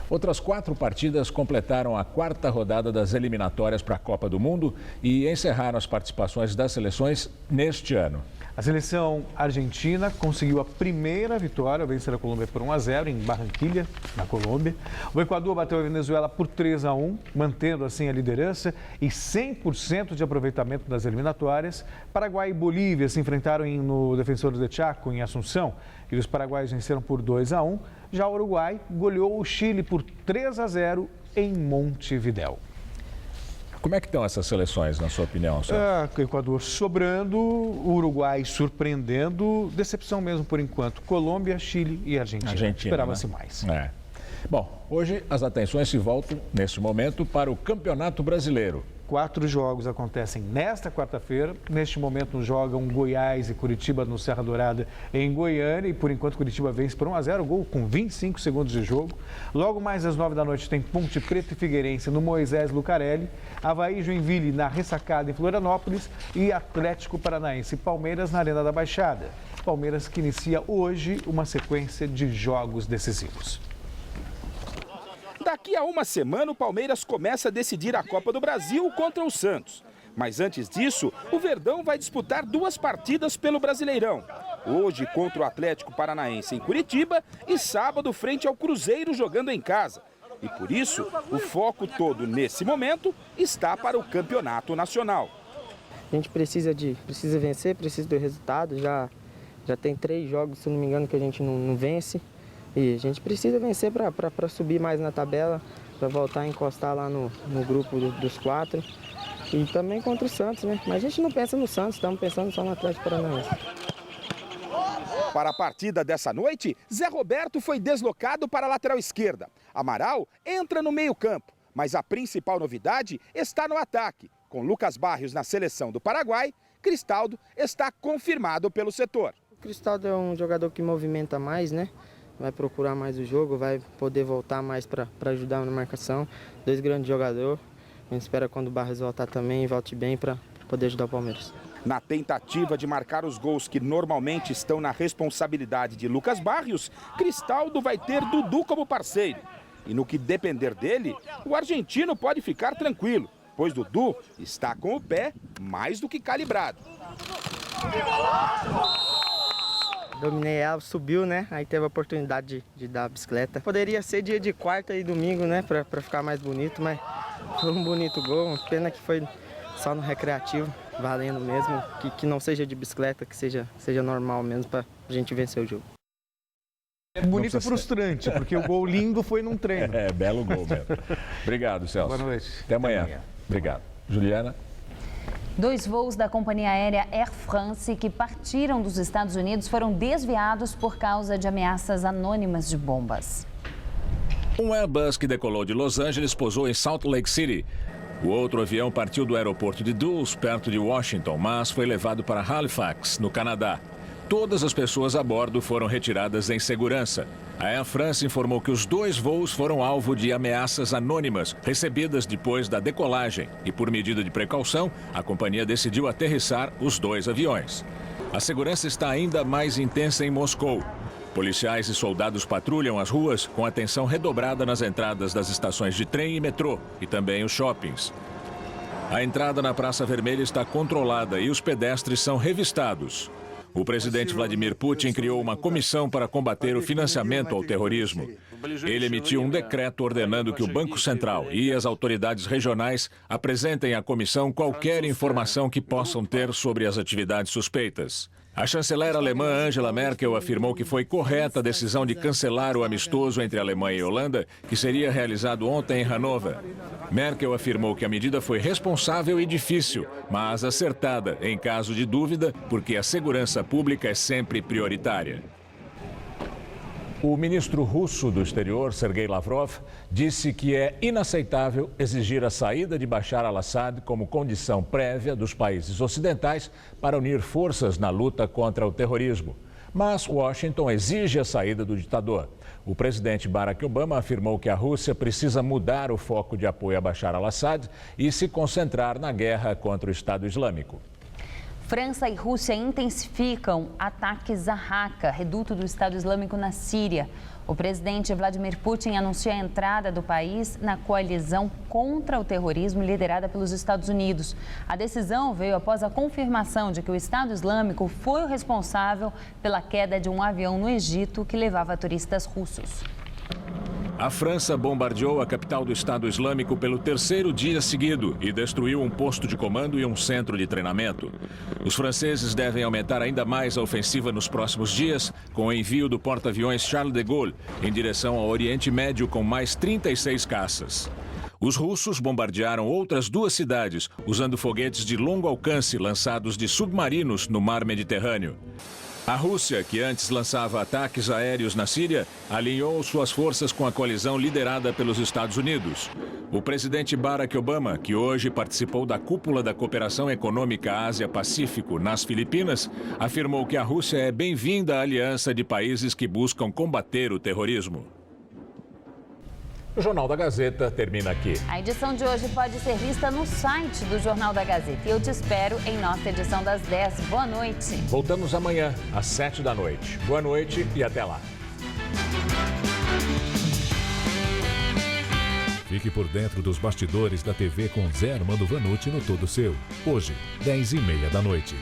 Outras 4 partidas completaram a 4ª rodada das eliminatórias para a Copa do Mundo e encerraram as participações das seleções neste ano. A seleção argentina conseguiu a primeira vitória ao vencer a Colômbia por 1-0 em Barranquilla, na Colômbia. O Equador bateu a Venezuela por 3-1, mantendo assim a liderança e 100% de aproveitamento das eliminatórias. Paraguai e Bolívia se enfrentaram no Defensores de Chaco, em Assunção, e os paraguaios venceram por 2-1. Já o Uruguai goleou o Chile por 3-0 em Montevidéu. Como é que estão essas seleções, na sua opinião, senhor? O Equador sobrando, o Uruguai surpreendendo, decepção mesmo por enquanto. Colômbia, Chile e Argentina. Esperava-se, né? Mais. Bom, hoje as atenções se voltam, nesse momento, para o Campeonato Brasileiro. 4 jogos acontecem nesta quarta-feira. Neste momento jogam Goiás e Curitiba no Serra Dourada em Goiânia. E por enquanto Curitiba vence por 1-0, gol com 25 segundos de jogo. Logo mais às 9 da noite tem Ponte Preta e Figueirense no Moisés Lucarelli. Avaí e Joinville na Ressacada em Florianópolis. E Atlético Paranaense e Palmeiras na Arena da Baixada. Palmeiras que inicia hoje uma sequência de jogos decisivos. Daqui a uma semana, o Palmeiras começa a decidir a Copa do Brasil contra o Santos. Mas antes disso, o Verdão vai disputar 2 partidas pelo Brasileirão. Hoje contra o Atlético Paranaense em Curitiba e sábado frente ao Cruzeiro jogando em casa. E por isso, o foco todo nesse momento está para o Campeonato Nacional. A gente precisa vencer, precisa do resultado. Já tem 3 jogos, se não me engano, que a gente não vence. E a gente precisa vencer para subir mais na tabela, para voltar a encostar lá no grupo dos 4. E também contra o Santos, né? Mas a gente não pensa no Santos, estamos pensando só no Atlético Paranaense. Para a partida dessa noite, Zé Roberto foi deslocado para a lateral esquerda. Amaral entra no meio-campo, mas a principal novidade está no ataque. Com Lucas Barrios na seleção do Paraguai, Cristaldo está confirmado pelo setor. O Cristaldo é um jogador que movimenta mais, né? Vai procurar mais o jogo, vai poder voltar mais para ajudar na marcação. 2 grandes jogadores. A gente espera quando o Barros voltar também, volte bem para poder ajudar o Palmeiras. Na tentativa de marcar os gols que normalmente estão na responsabilidade de Lucas Barrios, Cristaldo vai ter Dudu como parceiro. E no que depender dele, o argentino pode ficar tranquilo, pois Dudu está com o pé mais do que calibrado. Dominei ela, subiu, né? Aí teve a oportunidade de dar a bicicleta. Poderia ser dia de quarta e domingo, né? Pra ficar mais bonito, mas foi um bonito gol. Pena que foi só no recreativo, valendo mesmo. Que não seja de bicicleta, que seja normal mesmo pra gente vencer o jogo. É bonito e frustrante, porque o gol lindo foi num treino. Belo gol mesmo. Obrigado, Celso. Boa noite. Até amanhã. Obrigado. Juliana? 2 voos da companhia aérea Air France que partiram dos Estados Unidos foram desviados por causa de ameaças anônimas de bombas. Um Airbus que decolou de Los Angeles pousou em Salt Lake City. O outro avião partiu do aeroporto de Dulles, perto de Washington, mas foi levado para Halifax, no Canadá. Todas as pessoas a bordo foram retiradas em segurança. A Air France informou que os 2 voos foram alvo de ameaças anônimas recebidas depois da decolagem e, por medida de precaução, a companhia decidiu aterrissar os 2 aviões. A segurança está ainda mais intensa em Moscou. Policiais e soldados patrulham as ruas com atenção redobrada nas entradas das estações de trem e metrô e também os shoppings. A entrada na Praça Vermelha está controlada e os pedestres são revistados. O presidente Vladimir Putin criou uma comissão para combater o financiamento ao terrorismo. Ele emitiu um decreto ordenando que o Banco Central e as autoridades regionais apresentem à comissão qualquer informação que possam ter sobre as atividades suspeitas. A chanceler alemã Angela Merkel afirmou que foi correta a decisão de cancelar o amistoso entre Alemanha e Holanda, que seria realizado ontem em Hannover. Merkel afirmou que a medida foi responsável e difícil, mas acertada em caso de dúvida, porque a segurança pública é sempre prioritária. O ministro russo do exterior, Sergei Lavrov, disse que é inaceitável exigir a saída de Bashar al-Assad como condição prévia dos países ocidentais para unir forças na luta contra o terrorismo. Mas Washington exige a saída do ditador. O presidente Barack Obama afirmou que a Rússia precisa mudar o foco de apoio a Bashar al-Assad e se concentrar na guerra contra o Estado Islâmico. França e Rússia intensificam ataques a Raqqa, reduto do Estado Islâmico na Síria. O presidente Vladimir Putin anunciou a entrada do país na coalizão contra o terrorismo liderada pelos Estados Unidos. A decisão veio após a confirmação de que o Estado Islâmico foi o responsável pela queda de um avião no Egito que levava turistas russos. A França bombardeou a capital do Estado Islâmico pelo 3º dia seguido e destruiu um posto de comando e um centro de treinamento. Os franceses devem aumentar ainda mais a ofensiva nos próximos dias, com o envio do porta-aviões Charles de Gaulle em direção ao Oriente Médio com mais 36 caças. Os russos bombardearam outras 2 cidades, usando foguetes de longo alcance lançados de submarinos no mar Mediterrâneo. A Rússia, que antes lançava ataques aéreos na Síria, alinhou suas forças com a coalizão liderada pelos Estados Unidos. O presidente Barack Obama, que hoje participou da cúpula da Cooperação Econômica Ásia-Pacífico nas Filipinas, afirmou que a Rússia é bem-vinda à aliança de países que buscam combater o terrorismo. O Jornal da Gazeta termina aqui. A edição de hoje pode ser vista no site do Jornal da Gazeta. E eu te espero em nossa edição das 10. Boa noite. Voltamos amanhã, às 7 da noite. Boa noite e até lá. Fique por dentro dos bastidores da TV com Zé Armando Vanucci no Todo Seu. Hoje, 10h30 da noite.